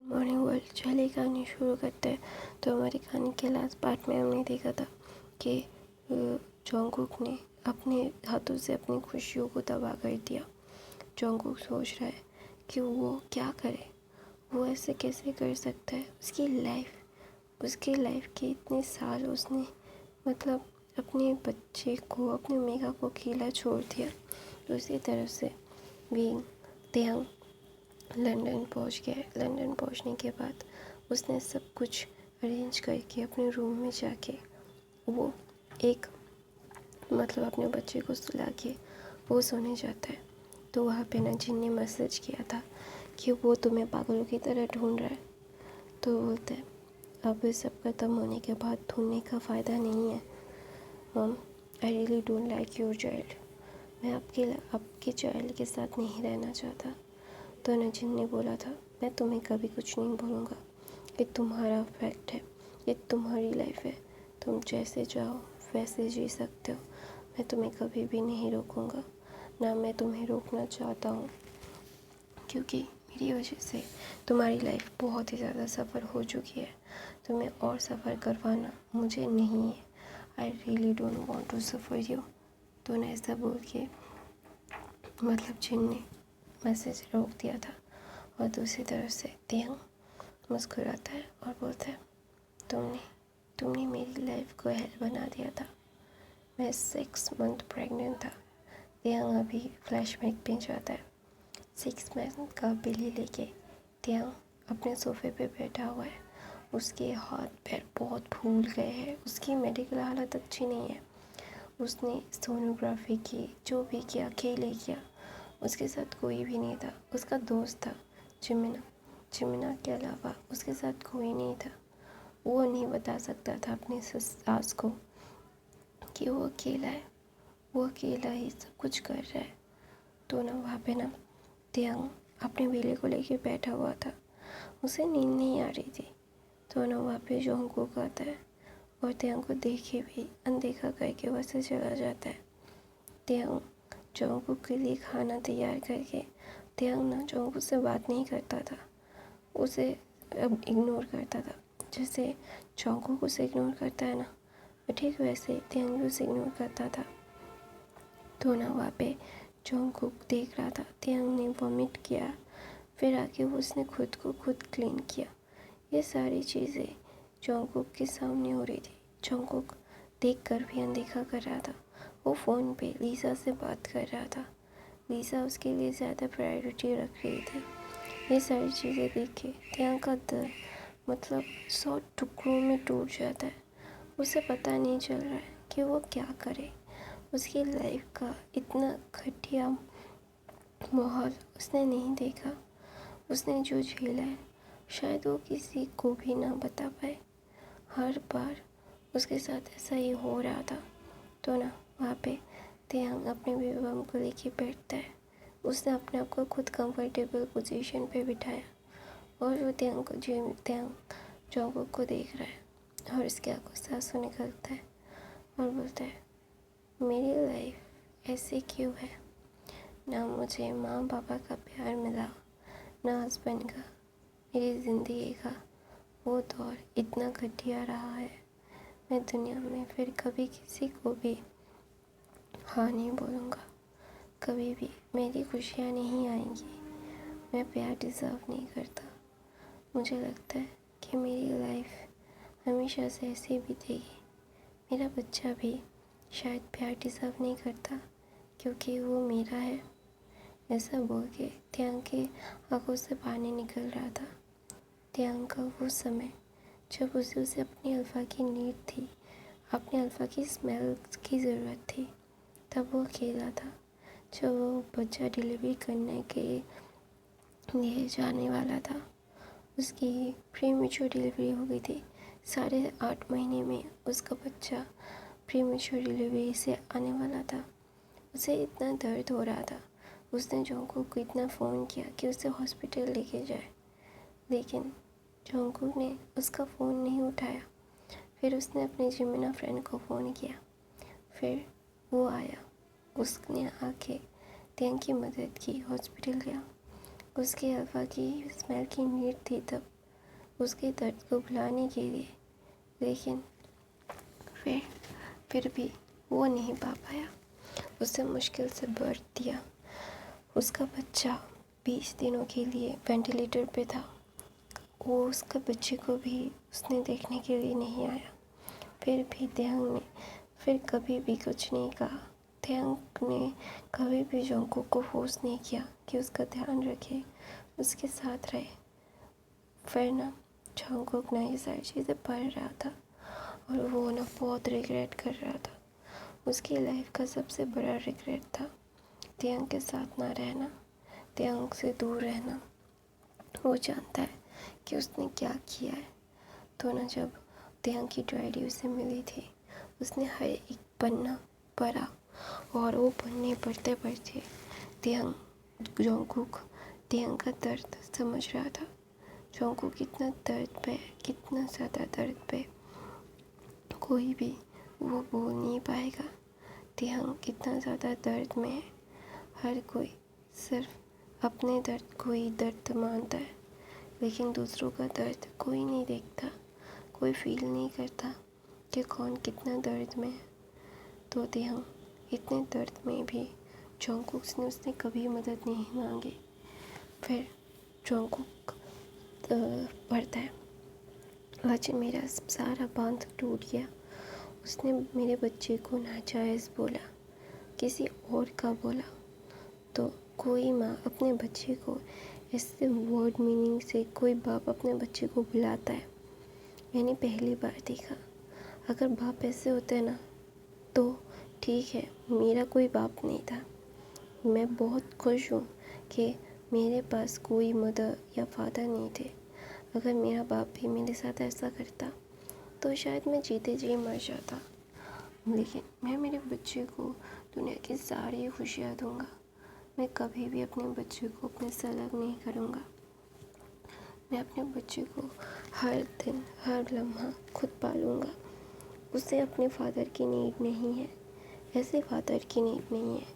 Morning world. चलिए कहानी शुरू करते हैं। तो हमारी कहानी के लास्ट पार्ट में हमने देखा था कि जॉन्गकुक ने अपने हाथों से अपनी खुशियों को तबाह कर दिया। जॉन्गकुक सोच रहा है कि वो क्या करे, वो ऐसे कैसे कर सकता है। उसकी लाइफ के इतने साल उसने मतलब अपने बच्चे को, अपने मेघा को अकेला छोड़ दिया। तो उसी तरह से भी त्यांग लंदन पहुंच गया। लंदन पहुंचने के बाद उसने सब कुछ अरेंज करके अपने रूम में जाके वो एक अपने बच्चे को सुला के वो सोने जाता है। तो वहाँ पे ना जिन ने मैसेज किया था कि वो तुम्हें पागलों की तरह ढूंढ रहा है। तो बोलते हैं अब ये सब ख़त्म होने के बाद ढूंढने का फ़ायदा नहीं है। I really don't like your child. मैं आपके चाइल्ड के साथ नहीं रहना चाहता। तो नजिन ने बोला था मैं तुम्हें कभी कुछ नहीं बोलूँगा। ये तुम्हारा फैक्ट है, ये तुम्हारी लाइफ है। तुम जैसे चाहो वैसे जी सकते हो। मैं तुम्हें कभी भी नहीं रोकूँगा, ना मैं तुम्हें रोकना चाहता हूँ, क्योंकि मेरी वजह से तुम्हारी लाइफ बहुत ही ज़्यादा सफ़र हो चुकी है। तुम्हें और सफ़र करवाना मुझे नहीं है। I really don't want to suffer you. तो ने ऐसा बोल के जिन ने मैसेज रोक दिया था। और दूसरी तरफ से त्यांग मुस्कुराता है और बोलता है तुमने मेरी लाइफ को हेल बना दिया था। मैं 6 मंथ प्रेग्नेंट था। त्यांग अभी फ्लैशबैक पे जाता है। 6 मंथ का बेली लेके त्यांग अपने सोफे पे बैठा हुआ है। उसके हाथ पैर बहुत फूल गए हैं। उसकी मेडिकल हालत अच्छी नहीं है। उसने सोनोग्राफी की, जो भी किया अकेले किया। उसके साथ कोई भी नहीं था। उसका दोस्त था जिमिना के अलावा उसके साथ कोई नहीं था। वो नहीं बता सकता था अपनी सास को कि वो अकेला है, वो अकेला ही सब कुछ कर रहा है। तो ना वहाँ पे ना त्यांग अपने बेले को लेके बैठा हुआ था। उसे नींद नहीं आ रही थी। तो ना वहाँ पे जॉन्गकुक आता है और त्यांग को देखे भी अनदेखा करके वहाँ से चला जाता है। त्यांग जॉन्गकुक के लिए खाना तैयार करके त्यांग ना जॉन्गकुक से बात नहीं करता था, उसे अब इग्नोर करता था। जैसे जॉन्गकुक उसे इग्नोर करता है ना, ठीक वैसे त्यांग भी उसे इग्नोर करता था। तो ना वहाँ पे जॉन्गकुक देख रहा था त्यांग ने वॉमिट किया, फिर आके उसने खुद को खुद क्लीन किया। ये सारी चीज़ें जॉन्गकुक के सामने हो रही थी। जॉन्गकुक देख कर भी अनदेखा कर रहा था। वो फ़ोन पे लीसा से बात कर रहा था। लीसा उसके लिए ज़्यादा प्रायोरिटी रख रही थी। ये सारी चीज़ें देख के त्यांग का दिल 100 टुकड़ों में टूट जाता है। उसे पता नहीं चल रहा है कि वो क्या करे। उसकी लाइफ का इतना घटिया माहौल उसने नहीं देखा। उसने जो झेला है शायद वो किसी को भी ना बता पाए। हर बार उसके साथ ऐसा ही हो रहा था। तो ना वहाँ पे त्यांग अपने बेबी बम को लेके बैठता है। उसने अपने आप को खुद कंफर्टेबल पोजीशन पे बिठाया और वो त्यांग जॉन्गकुक को देख रहा है और इसके आंखों से आंसू निकलता है और बोलता है मेरी लाइफ ऐसे क्यों है। ना मुझे माँ पापा का प्यार मिला, ना हस्बैंड का। मेरी ज़िंदगी का वो दौर इतना घटिया रहा है। मैं दुनिया में फिर कभी किसी को भी हाँ नहीं बोलूँगा। कभी भी मेरी खुशियाँ नहीं आएंगी। मैं प्यार डिज़र्व नहीं करता। मुझे लगता है कि मेरी लाइफ हमेशा से ऐसे बीतेगी। मेरा बच्चा भी शायद प्यार डिज़र्व नहीं करता क्योंकि वो मेरा है। ऐसा बोल के त्यांग के आंखों से पानी निकल रहा था। त्यांग का वो समय जब उसे अपनी अल्फ़ा की नीड थी, अपने अल्फ़ा की स्मेल की ज़रूरत थी, तब वो अकेला था। जब वो बच्चा डिलीवरी करने के लिए जाने वाला था, उसकी प्रीमेच्योर डिलीवरी हो गई थी। 8.5 महीने में उसका बच्चा प्रीमेच्योर डिलीवरी से आने वाला था। उसे इतना दर्द हो रहा था। उसने जॉन्गकुक को इतना फ़ोन किया कि उसे हॉस्पिटल लेके जाए, लेकिन जॉन्गकुक ने उसका फ़ोन नहीं उठाया। फिर उसने अपने जिमिना फ्रेंड को फ़ोन किया। फिर वो आया, उसने आके त्यांग की मदद की, हॉस्पिटल गया। उसके अल्फ़ा की स्मेल की नीड थी तब, उसके दर्द को भुलाने के लिए, लेकिन फिर भी वो नहीं पा पाया। उसे मुश्किल से बर्थ दिया। उसका बच्चा 20 दिनों के लिए वेंटिलेटर पे था। वो उसका बच्चे को भी उसने देखने के लिए नहीं आया। फिर भी तेहंग ने फिर कभी भी कुछ नहीं कहा। तेहंग ने कभी भी जोंगकुक को फोर्स नहीं किया कि उसका ध्यान रखे, उसके साथ रहे। फिर ना जोंगकुक ना ये सारी चीज़ें पढ़ रहा था और वो ना बहुत रिग्रेट कर रहा था। उसकी लाइफ का सबसे बड़ा रिग्रेट था तेहंग के साथ ना रहना, तेहंग से दूर रहना। वो जानता है कि उसने क्या किया है। तो ना जब तेहंग की डायरी उसे मिली थी, उसने हर एक पन्ना पढ़ा और वो पन्ने पढ़ते पढ़ते तेहंग जोंगकुक तेहंग का दर्द समझ रहा था। जोंगकुक कितना दर्द पे, कितना ज़्यादा दर्द पे, कोई भी वो बोल नहीं पाएगा। तेहंग कितना ज़्यादा दर्द में है। हर कोई सिर्फ अपने दर्द को ही दर्द मानता है, लेकिन दूसरों का दर्द कोई नहीं देखता, कोई फील नहीं करता कि कौन कितना दर्द में है। तो तेहंग इतने दर्द में भी जोंगकुक ने उसने कभी मदद नहीं मांगी। फिर जोंगकुक पढ़ता है, आज मेरा सारा बांध टूट गया। उसने मेरे बच्चे को नाजायज़ बोला, किसी और का बोला। तो कोई माँ अपने बच्चे को ऐसे वर्ड मीनिंग से, कोई बाप अपने बच्चे को बुलाता है, मैंने पहली बार देखा। अगर बाप ऐसे होते ना तो ठीक है, मेरा कोई बाप नहीं था। मैं बहुत खुश हूँ कि मेरे पास कोई मदर या फादर नहीं थे। अगर मेरा बाप भी मेरे साथ ऐसा करता तो शायद मैं जीते जी मर जाता। लेकिन मैं मेरे बच्चे को दुनिया की सारी खुशियाँ दूँगा। मैं कभी भी अपने बच्चे को अपने से अलग नहीं करूँगा। मैं अपने बच्चे को हर दिन हर लम्हा खुद पालूँगा। उसे अपने फादर की नीड नहीं है, ऐसे फादर की नीड नहीं है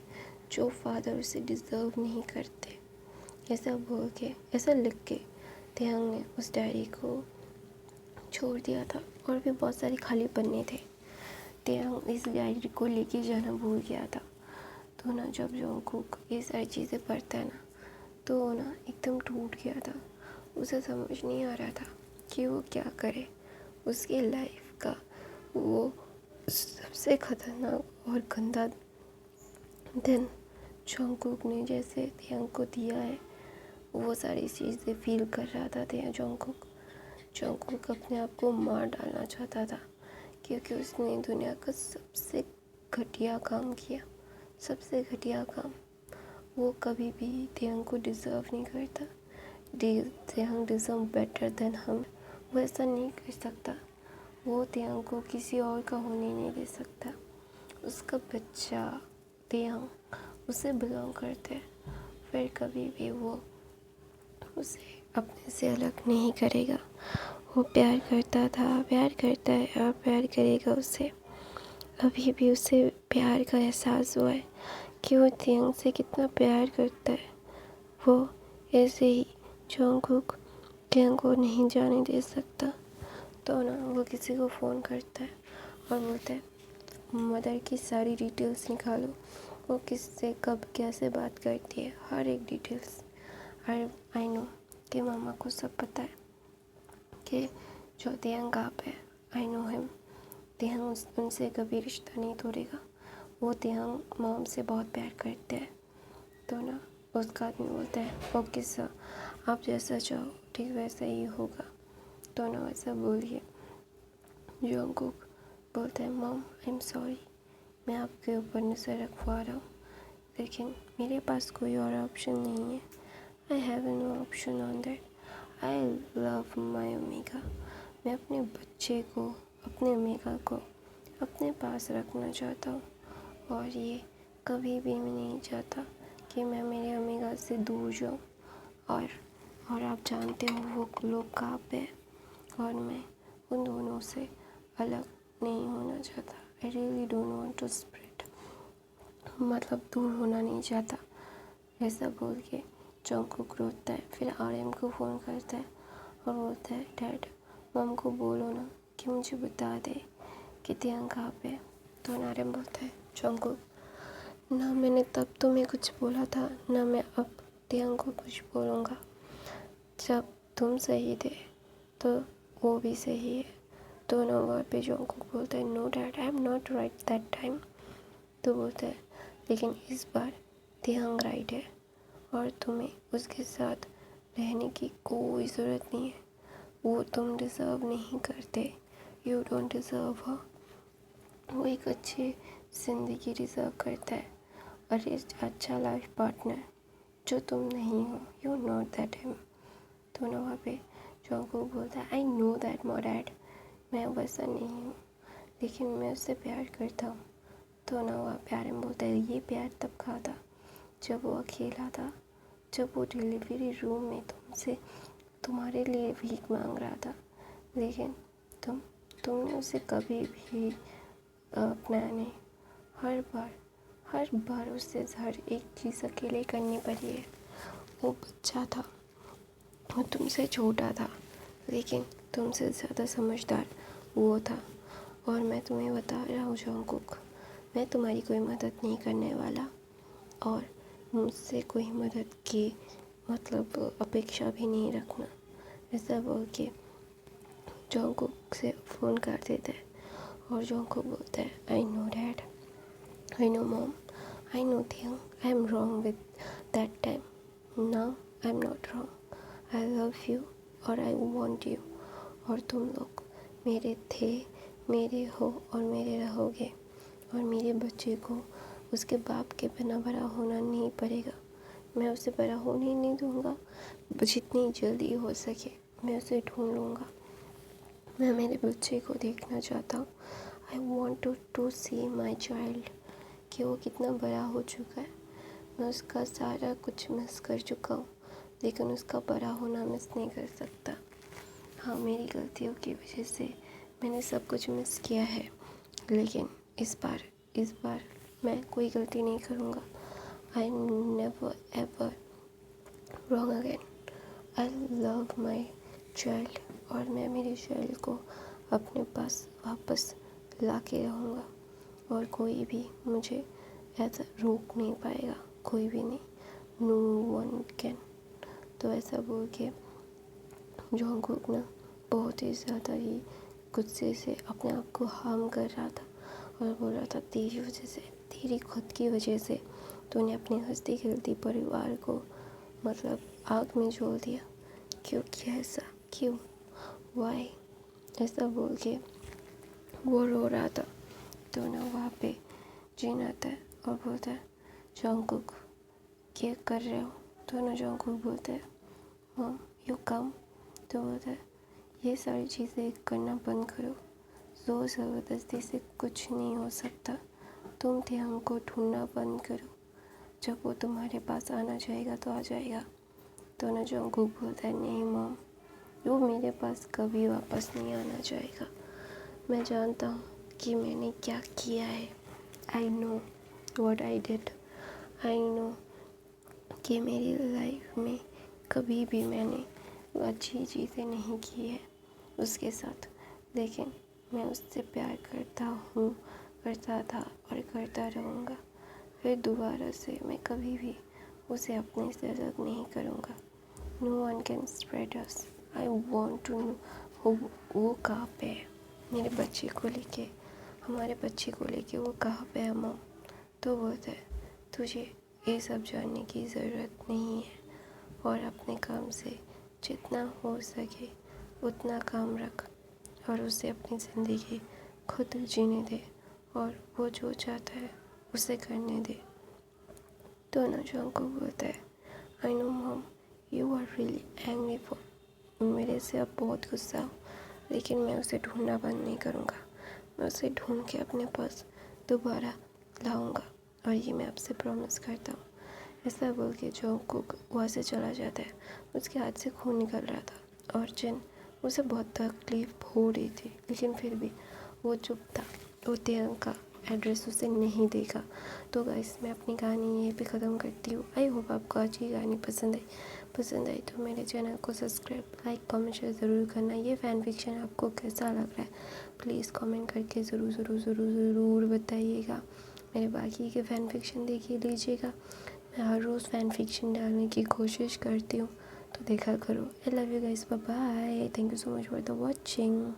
जो फादर उसे डिज़र्व नहीं करते। ऐसा बोल के, ऐसा लिख के तेहंग ने उस डायरी को छोड़ दिया था। और भी बहुत सारे खाली पन्ने थे। तेहंग इस डायरी को लेके जाना भूल गया था। तो ना जब जोंगकुक ये सारी चीज़ें पढ़ता है ना, तो वो ना एकदम टूट गया था। उसे समझ नहीं आ रहा था कि वो क्या करे। उसकी लाइफ का वो सबसे ख़तरनाक और गंदा दिन जोंगकुक ने जैसे तेहंग को दिया है, वो सारी चीज़ें फील कर रहा था जोंगकुक अपने आप को मार डालना चाहता था, क्योंकि उसने दुनिया का सबसे घटिया काम किया, सबसे घटिया काम। वो कभी भी तेहंग को डिज़र्व नहीं करता। तेहंग डिज़र्व बेटर देन हम। वो ऐसा नहीं कर सकता। वो तेहंग को किसी और का होने नहीं दे सकता। उसका बच्चा तेहंग उसे बिलोंग करते हैं। फिर कभी भी वो उसे अपने से अलग नहीं करेगा। वो प्यार करता था, प्यार करता है और प्यार करेगा उसे। अभी भी उसे प्यार का एहसास हुआ है कि वो तेहंग से कितना प्यार करता है। वो ऐसे ही जोंगकुक तेहंग को नहीं जाने दे सकता। तो ना वो किसी को फ़ोन करता है और बोलता है मदर की सारी डिटेल्स निकालो, वो किससे कब कैसे बात करती है, हर एक डिटेल्स। आई नो कि मामा को सब पता है कि जो तेहंग आप है। I know him. तेहंग उनसे कभी रिश्ता नहीं तोड़ेगा। वो तेहंग मॉम से बहुत प्यार करते हैं। तो ना उसका आदमी बोलता है ओके सर, आप जैसा चाहो ठीक वैसा ही होगा। तो ना वैसा बोलिए। जोंगकुक बोलता है मॉम आई एम सॉरी, मैं आपके ऊपर नज़र रखवा रहा हूँ, लेकिन मेरे पास कोई और ऑप्शन नहीं है। I have no option on that. I love my omega. मैं अपने बच्चे को, अपने ओमेगा को अपने पास रखना चाहता हूँ, और ये कभी भी मैं नहीं चाहता कि मैं मेरे ओमेगा से दूर जाऊँ। और आप जानते हो वो लोग कहाँ पे है, और मैं उन दोनों से अलग नहीं होना चाहता। I really don't want to spread, मतलब दूर होना नहीं चाहता। ऐसा बोल के जोंगकुक रोता है। फिर RM को फ़ोन करता है और बोलता है डैड मम को बोलो ना कि मुझे बता दे कि तियांग कहाँ पे है। तो नारेम बोलता है जंगकुक ना मैंने तब तुम्हें कुछ बोला था ना मैं अब तियांग को कुछ बोलूँगा। जब तुम सही थे तो वो भी सही है। तो ना वहाँ पे जंगकुक बोलता है no dad I am not right that time. तो बोलता है लेकिन इस बार तियांग राइट है और तुम्हें उसके साथ रहने की कोई ज़रूरत नहीं है। वो तुम डिज़र्व नहीं करते। यू डोंट डिज़र्व हर। वो एक अच्छी ज़िंदगी डिज़र्व करता है और एक अच्छा लाइफ पार्टनर जो तुम नहीं हो। You not that him. तो ना वहाँ पे जंगकुक बोलता है I know that my dad मैं वैसा नहीं हूँ लेकिन मैं उससे प्यार करता हूँ। तो ना वहाँ प्यार में बोलता है ये प्यार तब का था जब वो अकेला था, जब वो डिलीवरी रूम में तुमसे तुम्हारे लिए भीख मांग रहा था लेकिन तुमने उसे कभी भी अपनाया नहीं। हर बार उससे हर एक चीज़ अकेले करनी पड़ी है। वो बच्चा था, वो तुमसे छोटा था लेकिन तुमसे ज़्यादा समझदार वो था। और मैं तुम्हें बता रहा हूँ जंगकुक मैं तुम्हारी कोई मदद नहीं करने वाला और मुझसे कोई मदद की मतलब अपेक्षा भी नहीं रखना। ऐसा बोल के जंगकुक से फ़ोन कर देता है और जंगकुक बोलता है I no dad I know mom I know thing I am wrong with that time now I am not wrong I love you और आई वॉन्ट यू और तुम लोग मेरे थे मेरे हो और मेरे रहोगे और मेरे बच्चे को उसके बाप के बिना बड़ा होना नहीं पड़ेगा। मैं उसे बड़ा होने ही नहीं दूँगा। जितनी जल्दी हो सके मैं उसे ढूंढ लूँगा। मैं मेरे बच्चे को देखना चाहता हूँ। I want to see my child कि वो कितना बड़ा हो चुका है। मैं उसका सारा कुछ मिस कर चुका हूँ लेकिन उसका बड़ा होना मिस नहीं कर सकता। हाँ मेरी गलतियों की वजह से मैंने सब कुछ मिस किया है लेकिन इस बार मैं कोई गलती नहीं करूँगा। I never ever wrong again. I love my child और मैं मेरे चाइल्ड को अपने पास वापस ला के रहूँगा और कोई भी मुझे ऐसा रोक नहीं पाएगा, कोई भी नहीं। No one can. तो ऐसा बोल के जंगकुक ना बहुत ही ज़्यादा ही गुस्से से अपने आप को हार्म कर रहा था और बोल रहा था तेरी वजह से, तेरी खुद की वजह से तूने अपने हंसती खेलती परिवार को मतलब आग में झोल दिया। क्यों किया ऐसा, क्यों, वाई? ऐसा बोल के वो रो रहा था। तो ना वहाँ पे जिन आता है और बोलता है जंगकुक क्या कर रहे हो? तो ना जंगकुक बोलता है मॉम यू कम। तो बोलता है ये सारी चीज़ें करना बंद करो। ज़ोर ज़बरदस्ती से कुछ नहीं हो सकता। तुम थे हमको ढूंढना बंद करो। जब वो तुम्हारे पास आना चाहेगा तो आ जाएगा। तो ना जंगकुक बोलता है नहीं मॉम वो मेरे पास कभी वापस नहीं आना चाहेगा। मैं जानता हूँ कि मैंने क्या किया है। I know what I did. I know कि मेरी लाइफ में कभी भी मैंने अच्छी चीज़ें नहीं की है उसके साथ लेकिन मैं उससे प्यार करता था और करता रहूँगा। फिर दोबारा से मैं कभी भी उसे अपने से अलग नहीं करूँगा। No one can spread us. I want to know वो कहाँ पे है मेरे बच्चे को लेके, हमारे बच्चे को लेके वो कहाँ पे है मॉम। तो बोलता है तुझे ये सब जानने की ज़रूरत नहीं है और अपने काम से जितना हो सके उतना काम रख और उसे अपनी ज़िंदगी खुद जीने दे और वो जो चाहता है उसे करने दे। तो ना जंगकुक बोलता है I know mom you are really angry for मेरे से अब बहुत गुस्सा हो लेकिन मैं उसे ढूंढना बंद नहीं करूँगा। मैं उसे ढूंढ के अपने पास दोबारा लाऊंगा और ये मैं आपसे प्रॉमिस करता हूँ। ऐसा बोल के जंगकुक वहाँ से चला जाता है। उसके हाथ से खून निकल रहा था और जिन उसे बहुत तकलीफ हो रही थी लेकिन फिर भी वो चुप था। वो तियांग का एड्रेस उसे नहीं देगा। तो गाइस मैं अपनी कहानी यहीं पे ख़त्म करती हूँ। आई होप आपको आज की कहानी पसंद आई। पसंद आई तो मेरे चैनल को सब्सक्राइब, लाइक, कमेंट, शेयर ज़रूर करना। ये फ़ैन फिक्शन आपको कैसा लग रहा है प्लीज़ कमेंट करके ज़रूर बताइएगा। मेरे बाकी के फ़ैन फिक्शन देखिए लीजिएगा। मैं हर रोज़ फ़ैन फिक्शन डालने की कोशिश करती हूँ, तो देखा करो। I love you guys, bye bye, thank you so much for the watching.